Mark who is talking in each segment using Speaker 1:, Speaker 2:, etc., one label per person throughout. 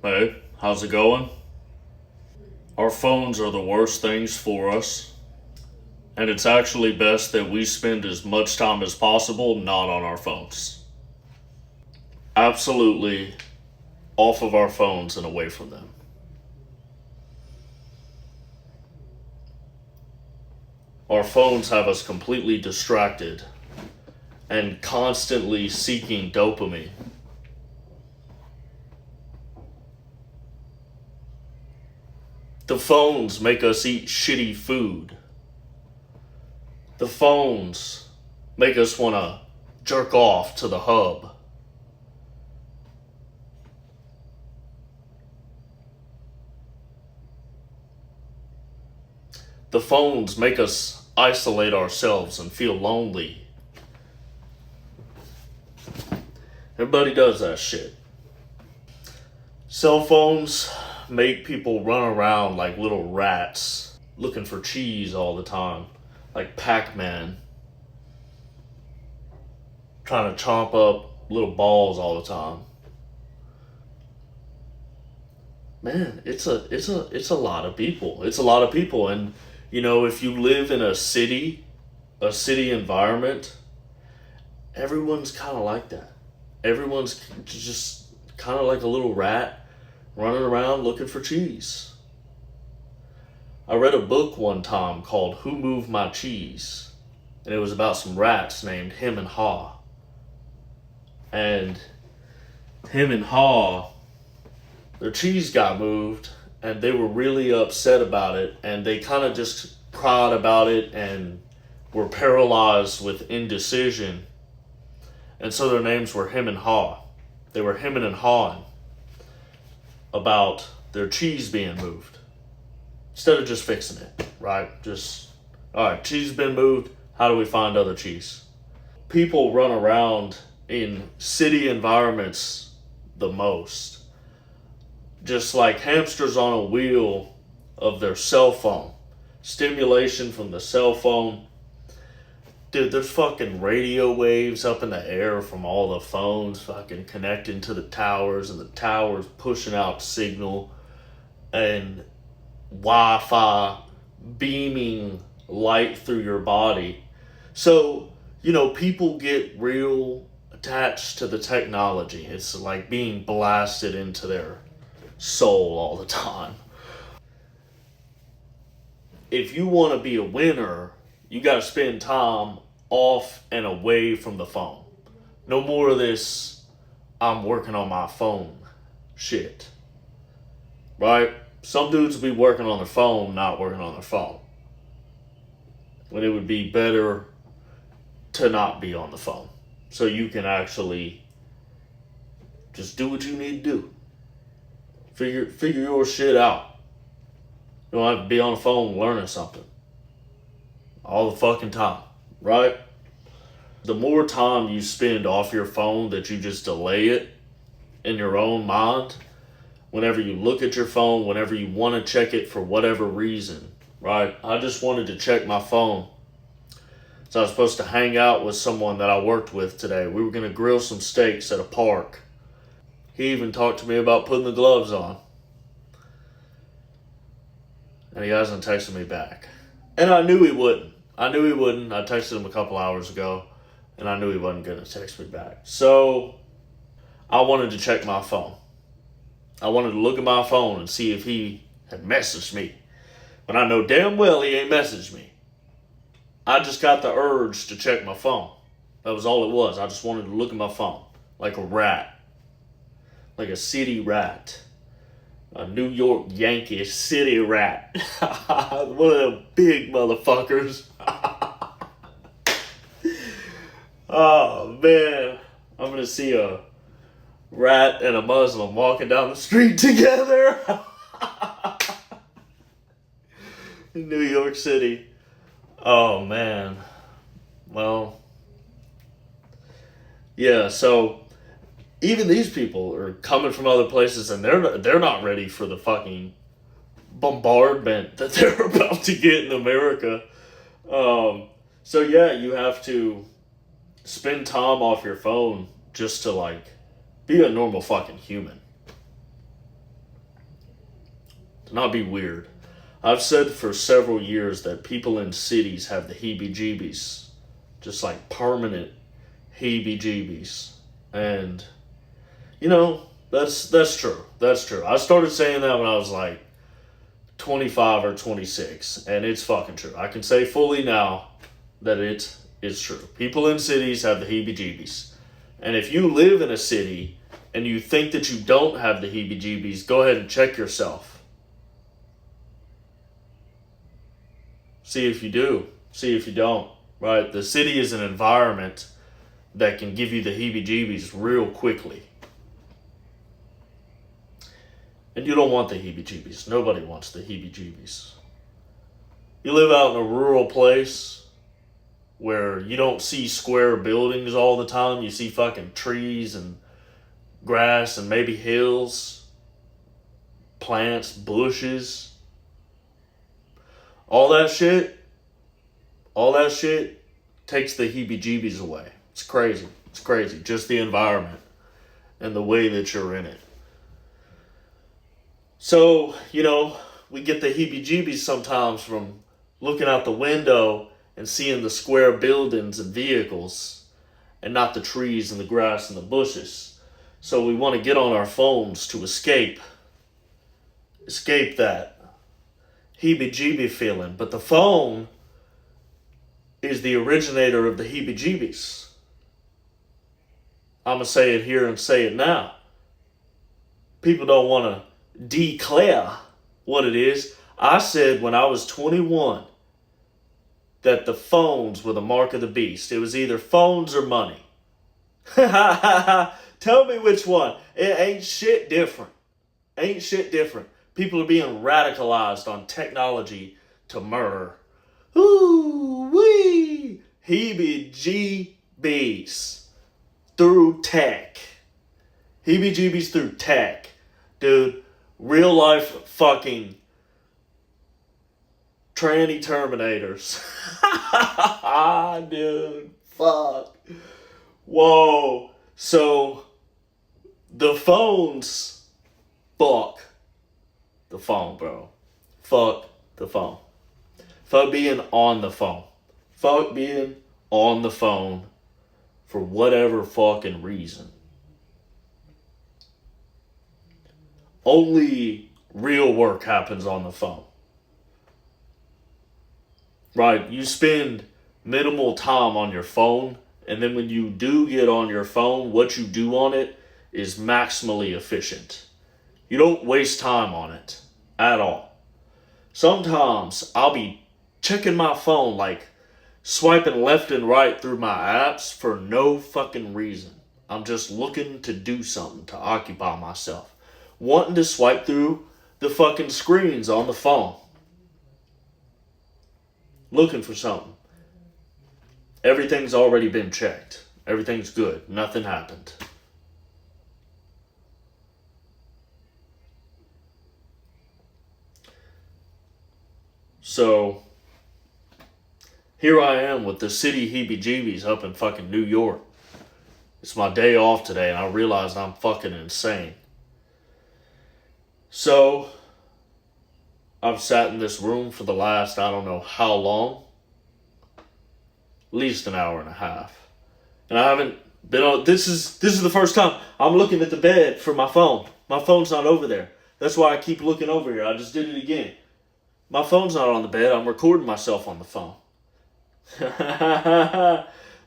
Speaker 1: Hey, how's it going? Our phones are the worst things for us, and it's actually best that we spend as much time as possible not on our phones. Absolutely off of our phones and away from them. Our phones have us completely distracted and constantly seeking dopamine. The phones make us eat shitty food. The phones make us want to jerk off to the hub. The phones make us isolate ourselves and feel lonely. Everybody does that shit. Cell phones make people run around like little rats, looking for cheese all the time, like Pac-Man, trying to chomp up little balls all the time. Man, it's a lot of people. It's a lot of people, and if you live in a city environment, everyone's kind of like that. Everyone's just kind of like a little rat running around looking for cheese. I read a book one time called Who Moved My Cheese? And it was about some rats named Him and Haw. And Him and Haw, their cheese got moved, and they were really upset about it, and they kind of just cried about it and were paralyzed with indecision. And so their names were Him and Haw. They were hemming and hawing about their cheese being moved. Instead of just fixing it, right? Alright, cheese has been moved. How do we find other cheese? People run around in city environments the most. Just like hamsters on a wheel of their cell phone. Stimulation from the cell phone. Dude, there's fucking radio waves up in the air from all the phones fucking connecting to the towers, and the towers pushing out signal, and Wi-Fi beaming light through your body. So, people get real attached to the technology. It's like being blasted into their soul all the time. If you want to be a winner, you got to spend time off and away from the phone. No more of this, I'm working on my phone shit. Right? Some dudes will be working on their phone, not working on their phone. When it would be better to not be on the phone. So you can actually just do what you need to do. Figure your shit out. You don't have to be on the phone learning something. All the fucking time. Right? The more time you spend off your phone that you just delay it in your own mind, whenever you look at your phone, whenever you want to check it for whatever reason, right? I just wanted to check my phone. So I was supposed to hang out with someone that I worked with today. We were going to grill some steaks at a park. He even talked to me about putting the gloves on. And he hasn't texted me back. And I knew he wouldn't. I texted him a couple hours ago, and I knew he wasn't going to text me back. So I wanted to check my phone. I wanted to look at my phone and see if he had messaged me. But I know damn well he ain't messaged me. I just got the urge to check my phone. That was all it was. I just wanted to look at my phone like a rat. Like a city rat. A New York Yankee city rat. One of them big motherfuckers. Oh, man. I'm going to see a rat and a Muslim walking down the street together. In New York City. Oh, man. Well, yeah, so even these people are coming from other places, and they're not ready for the fucking bombardment that they're about to get in America. So yeah, you have to spend time off your phone just to be a normal fucking human. not be weird. I've said for several years that people in cities have the heebie-jeebies, just like permanent heebie-jeebies, and that's true. That's true. I started saying that when I was like 25 or 26, and it's fucking true. I can say fully now that it is true. People in cities have the heebie-jeebies, and if you live in a city and you think that you don't have the heebie-jeebies, go ahead and check yourself. See if you do. See if you don't. Right? The city is an environment that can give you the heebie-jeebies real quickly. And you don't want the heebie-jeebies. Nobody wants the heebie-jeebies. You live out in a rural place where you don't see square buildings all the time. You see fucking trees and grass and maybe hills, plants, bushes. All that shit takes the heebie-jeebies away. It's crazy. It's crazy. Just the environment and the way that you're in it. So, we get the heebie-jeebies sometimes from looking out the window and seeing the square buildings and vehicles and not the trees and the grass and the bushes. So we want to get on our phones to escape that heebie-jeebie feeling. But the phone is the originator of the heebie-jeebies. I'm going to say it here and say it now. People don't want to declare what it is. I said when I was 21 that the phones were the mark of the beast. It was either phones or money. Tell me which one. It ain't shit different. Ain't shit different. People are being radicalized on technology to murder. Ooh wee, heebie-jeebies through tech. Heebie-jeebies through tech. Dude, real life fucking tranny terminators. Dude, fuck. Whoa. So, the phones, fuck the phone, bro. Fuck the phone. Fuck being on the phone. Fuck being on the phone for whatever fucking reason. Only real work happens on the phone. Right? You spend minimal time on your phone, and then when you do get on your phone, what you do on it is maximally efficient. You don't waste time on it at all. Sometimes I'll be checking my phone, like swiping left and right through my apps for no fucking reason. I'm just looking to do something to occupy myself. Wanting to swipe through the fucking screens on the phone. Looking for something. Everything's already been checked. Everything's good. Nothing happened. So, here I am with the city heebie-jeebies up in fucking New York. It's my day off today and I realized I'm fucking insane. So, I've sat in this room for the last, I don't know how long. At least an hour and a half. And I haven't been on, this is the first time I'm looking at the bed for my phone. My phone's not over there. That's why I keep looking over here. I just did it again. My phone's not on the bed. I'm recording myself on the phone.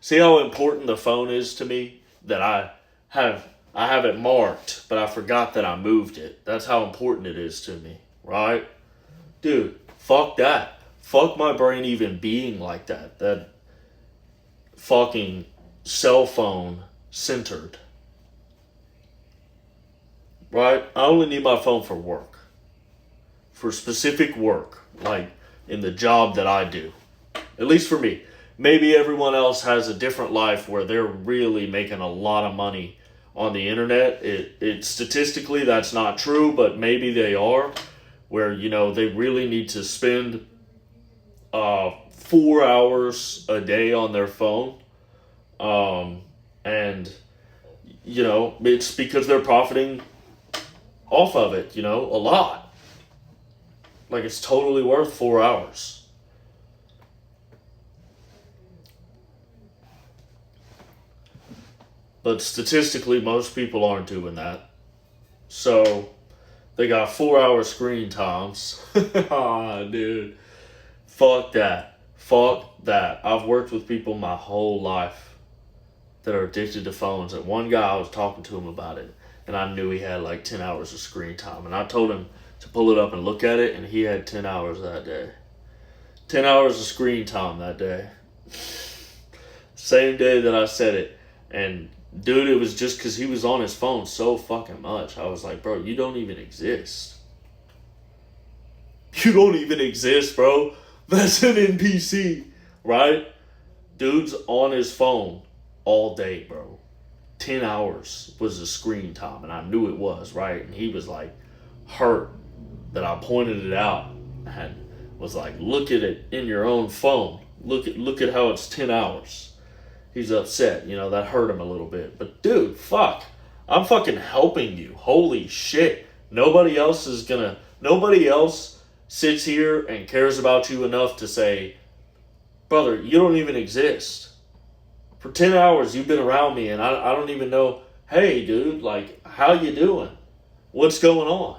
Speaker 1: See how important the phone is to me? That I have it marked, but I forgot that I moved it. That's how important it is to me, right? Dude, fuck that. Fuck my brain even being like that. That fucking cell phone centered. Right? I only need my phone for work. For specific work. Like in the job that I do. At least for me. Maybe everyone else has a different life where they're really making a lot of money on the internet. It statistically that's not true, but maybe they are. Where, they really need to spend 4 hours a day on their phone. And, it's because they're profiting off of it, a lot. Like, it's totally worth 4 hours. But statistically, most people aren't doing that. So, they got 4 hour screen times. Ah, dude. Fuck that. Fuck that. I've worked with people my whole life that are addicted to phones. And one guy, I was talking to him about it, and I knew he had like 10 hours of screen time. And I told him to pull it up and look at it, and he had 10 hours that day. 10 hours of screen time that day. Same day that I said it. And dude, it was just because he was on his phone so fucking much. I was like, bro, you don't even exist. You don't even exist, bro. That's an NPC, right? Dude's on his phone all day, bro. 10 hours was the screen time, and I knew it was, right? And he was like hurt that I pointed it out and was like, look at it in your own phone. Look at how it's 10 hours. He's upset, that hurt him a little bit. But dude, fuck. I'm fucking helping you. Holy shit. Nobody else sits here and cares about you enough to say, brother, you don't even exist. For 10 hours you've been around me and I don't even know, hey dude, like, how you doing? What's going on?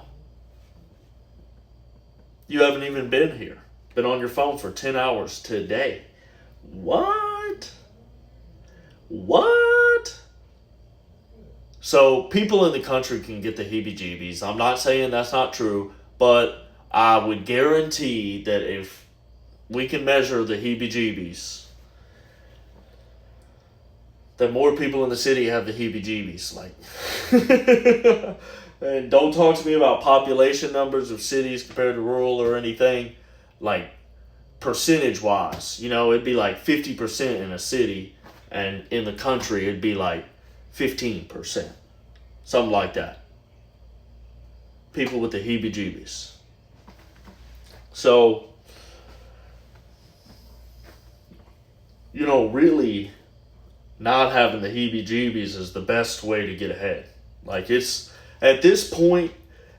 Speaker 1: You haven't even been here. Been on your phone for 10 hours today. What? So people in the country can get the heebie-jeebies. I'm not saying that's not true, but I would guarantee that if we can measure the heebie-jeebies, that more people in the city have the heebie-jeebies. Like, and don't talk to me about population numbers of cities compared to rural or anything. Like, percentage-wise, it'd be like 50% in a city, and in the country it'd be like 15%. Something like that. People with the heebie-jeebies. So, really not having the heebie-jeebies is the best way to get ahead. Like, it's, at this point,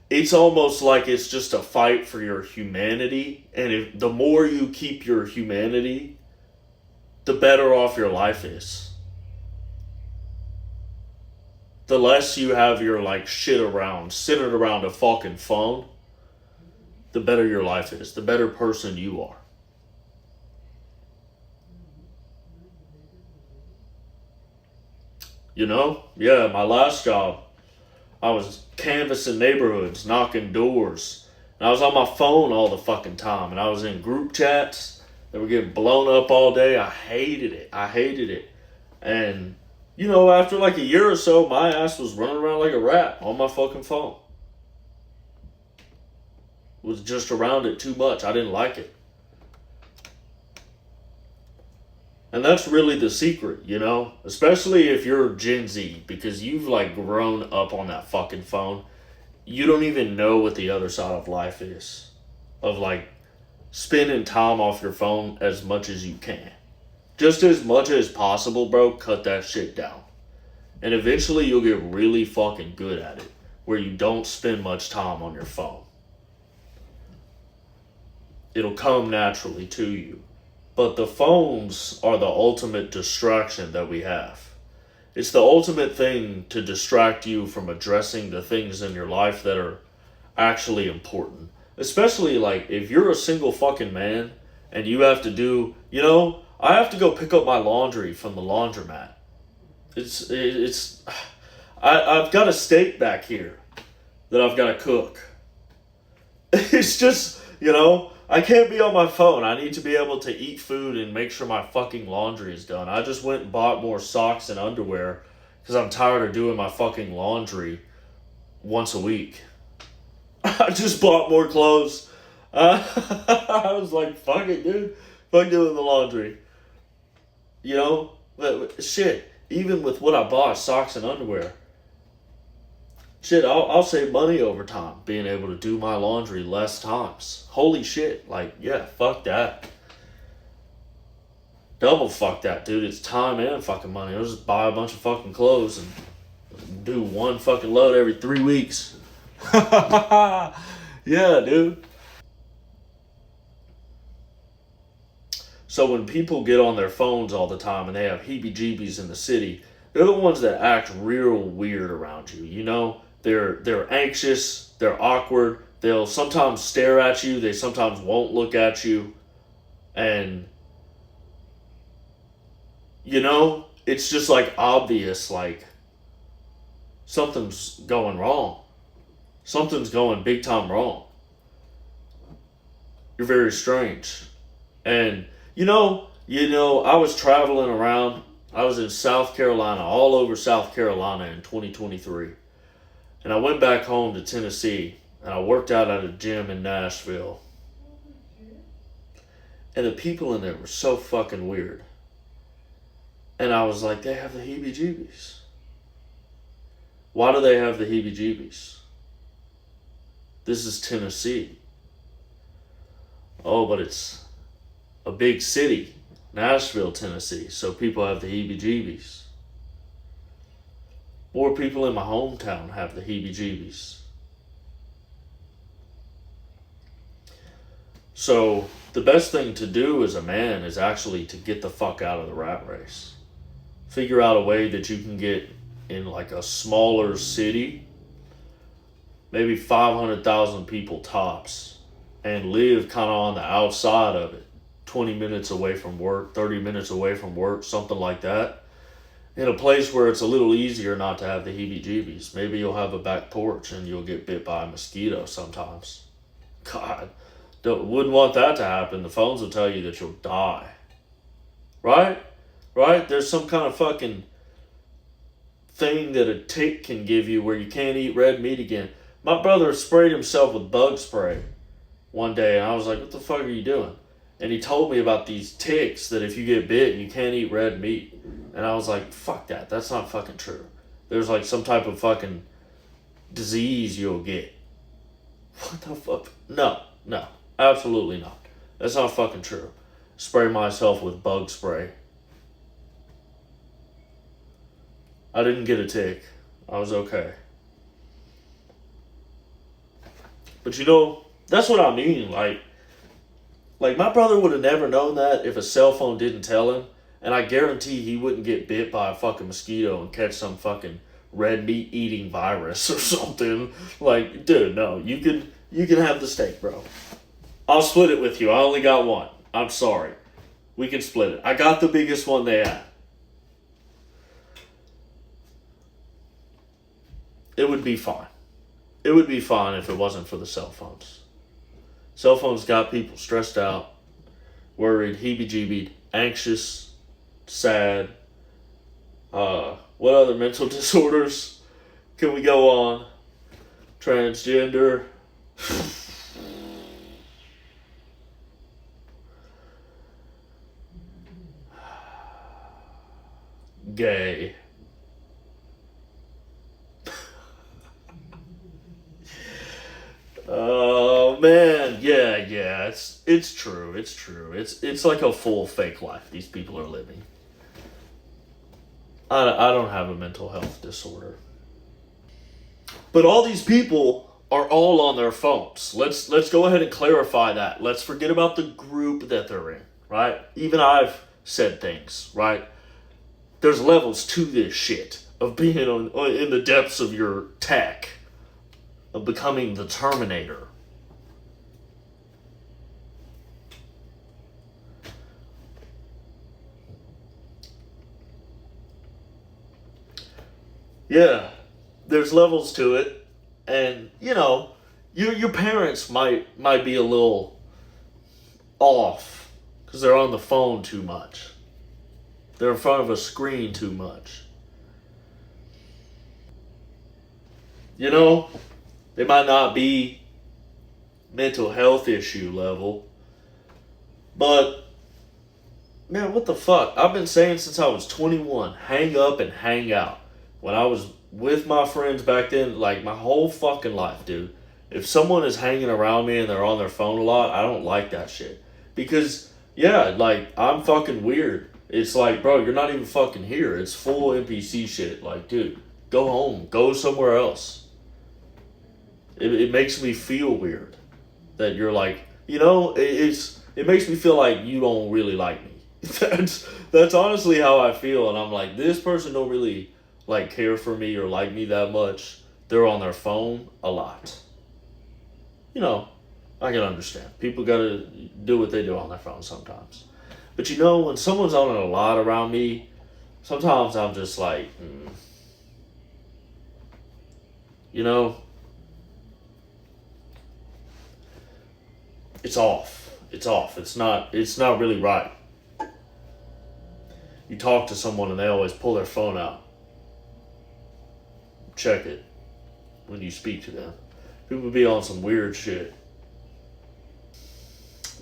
Speaker 1: it's almost like it's just a fight for your humanity. And the more you keep your humanity, the better off your life is. The less you have your shit around, centered around a fucking phone, the better your life is, the better person you are. Yeah, my last job, I was canvassing neighborhoods, knocking doors, and I was on my phone all the fucking time, and I was in group chats that were getting blown up all day. I hated it. And after like a year or so, my ass was running around like a rat on my fucking phone. Was just around it too much. I didn't like it. And that's really the secret, Especially if you're Gen Z, because you've grown up on that fucking phone. You don't even know what the other side of life is. Of spending time off your phone as much as you can. Just as much as possible, bro. Cut that shit down. And eventually you'll get really fucking good at it, where you don't spend much time on your phone. It'll come naturally to you. But the phones are the ultimate distraction that we have. It's the ultimate thing to distract you from addressing the things in your life that are actually important. Especially if you're a single fucking man and you have to do, I have to go pick up my laundry from the laundromat. I've got a steak back here that I've got to cook. It's just, I can't be on my phone. I need to be able to eat food and make sure my fucking laundry is done. I just went and bought more socks and underwear because I'm tired of doing my fucking laundry once a week. I just bought more clothes. I was like, fuck it, dude. Fuck doing the laundry. Shit. Even with what I bought, socks and underwear. Shit, I'll save money over time being able to do my laundry less times. Holy shit. Yeah, fuck that. Double fuck that, dude. It's time and fucking money. I'll just buy a bunch of fucking clothes and do one fucking load every 3 weeks. Yeah, dude. So when people get on their phones all the time and they have heebie-jeebies in the city, they're the ones that act real weird around you. You know, they're anxious, they're awkward. They'll sometimes stare at you. They sometimes won't look at you, and you know, it's just like obvious, like something's going wrong. Something's going big time wrong. You're very strange. And I was traveling around. I was in South Carolina, all over South Carolina in 2023. And I went back home to Tennessee and I worked out at a gym in Nashville. And the people in there were so fucking weird. And I was like, they have the heebie-jeebies. Why do they have the heebie-jeebies? This is Tennessee. Oh, but it's a big city, Nashville, Tennessee, so people have the heebie-jeebies. More people in my hometown have the heebie-jeebies. So the best thing to do as a man is actually to get the fuck out of the rat race. Figure out a way that you can get in like a smaller city, maybe 500,000 people tops, and live kind of on the outside of it. 20 minutes away from work, 30 minutes away from work, something like that. In a place where it's a little easier not to have the heebie-jeebies. Maybe you'll have a back porch and you'll get bit by a mosquito sometimes. God, wouldn't want that to happen. The phones will tell you that you'll die. Right? Right? There's some kind of fucking thing that a tick can give you where you can't eat red meat again. My brother sprayed himself with bug spray one day and I was like, what the fuck are you doing? And he told me about these ticks that if you get bit, you can't eat red meat. And I was like, fuck that. That's not fucking true. There's like some type of fucking disease you'll get. What the fuck? No, absolutely not. That's not fucking true. Spray myself with bug spray. I didn't get a tick. I was okay. But that's what I mean. Like my brother would have never known that if a cell phone didn't tell him. And I guarantee he wouldn't get bit by a fucking mosquito and catch some fucking red meat eating virus or something. Like, dude, no, you can have the steak, bro. I'll split it with you. I only got one. I'm sorry. We can split it. I got the biggest one they had. It would be fine. It would be fine if it wasn't for the cell phones. Cell phones got people stressed out, worried, heebie-jeebied, anxious, sad. What other mental disorders can we go on? Transgender. Gay. Oh man, yeah, it's true. It's like a full fake life these people are living. I don't have a mental health disorder. But all these people are all on their phones. Let's go ahead and clarify that. Let's forget about the group that they're in, right? Even I've said things, right? There's levels to this shit of being in the depths of your tech, of becoming the Terminator. Yeah, there's levels to it, and your parents might be a little off because they're on the phone too much. They're in front of a screen too much. They might not be mental health issue level, but man, what the fuck? I've been saying since I was 21, hang up and hang out. When I was with my friends back then, like my whole fucking life, dude. If someone is hanging around me and they're on their phone a lot, I don't like that shit. Because, yeah, like, I'm fucking weird. It's like, bro, you're not even fucking here. It's full NPC shit. Like, dude, go home. Go somewhere else. It makes me feel weird that you're like, it's it makes me feel like you don't really like me. That's honestly how I feel, and I'm like, this person don't really like care for me or like me that much. They're on their phone a lot. You know, I can understand. People gotta do what they do on their phone sometimes. But you know, when someone's on it a lot around me, sometimes I'm just like, you know, it's off. It's off. It's not really right. You talk to someone and they always pull their phone out. Check it when you speak to them. People be on some weird shit.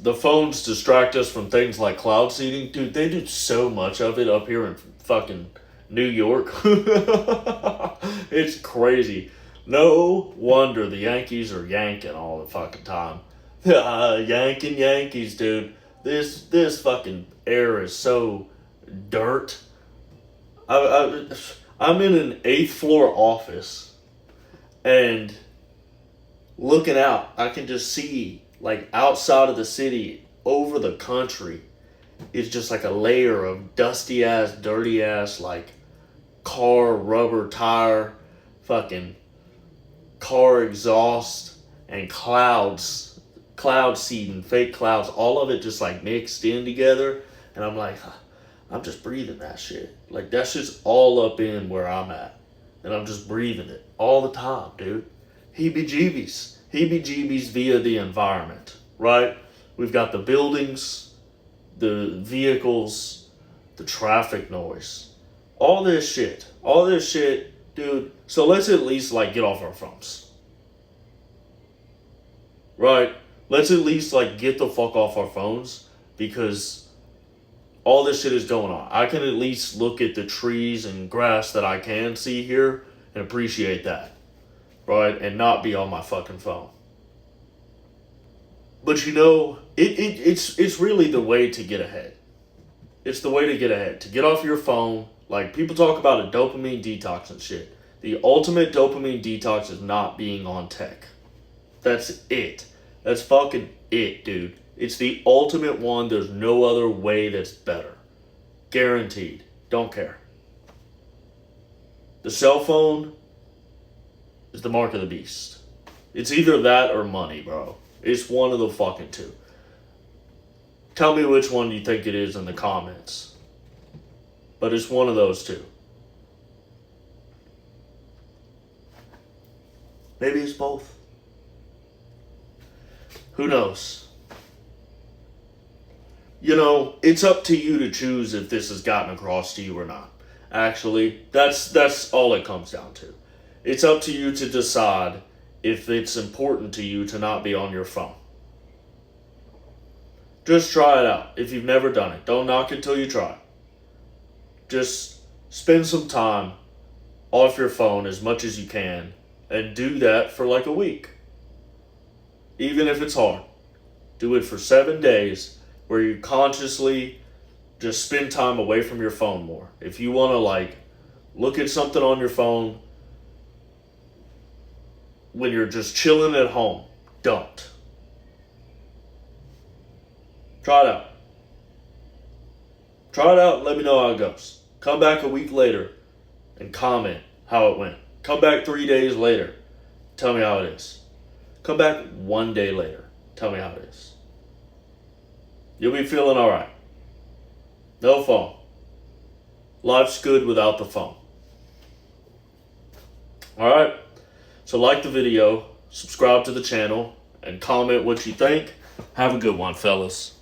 Speaker 1: The phones distract us from things like cloud seeding. Dude, they do so much of it up here in fucking New York. It's crazy. No wonder the Yankees are yanking all the fucking time. Yanking Yankees, dude. This fucking air is so dirt. I'm in an 8th floor office, and looking out, I can just see, like, outside of the city, over the country, it's just like a layer of dusty ass, dirty ass, like, car rubber tire, fucking car exhaust, and cloud seeding, fake clouds, all of it just like mixed in together. And I'm like, I'm just breathing that shit. Like, that's just all up in where I'm at. And I'm just breathing it all the time, dude. Heebie-jeebies. Heebie-jeebies via the environment, right? We've got the buildings, the vehicles, the traffic noise. All this shit, dude. So let's at least, like, get off our phones. Right? Let's at least, like, get the fuck off our phones, because all this shit is going on. I can at least look at the trees and grass that I can see here and appreciate that, right? And not be on my fucking phone. But you know, it's really the way to get ahead. It's the way to get ahead. To get off your phone. Like, people talk about a dopamine detox and shit. The ultimate dopamine detox is not being on tech. That's it. That's fucking it, dude. It's the ultimate one. There's no other way that's better. Guaranteed. Don't care. The cell phone is the mark of the beast. It's either that or money, bro. It's one of the fucking two. Tell me which one you think it is in the comments. But it's one of those two. Maybe it's both. Who knows? You know, it's up to you to choose if this has gotten across to you or not. Actually, that's all it comes down to. It's up to you to decide if it's important to you to not be on your phone. Just try it out if you've never done it. Don't knock it till you try. Just spend some time off your phone as much as you can and do that for like a week. Even if it's hard. Do it for 7 days where you consciously just spend time away from your phone more. If you want to, like, look at something on your phone when you're just chilling at home, don't. Try it out. Try it out and let me know how it goes. Come back a week later and comment how it went. Come back 3 days later. Tell me how it is. Come back 1 day later. Tell me how it is. You'll be feeling alright. No phone. Life's good without the phone. Alright? So like the video, subscribe to the channel, and comment what you think. Have a good one, fellas.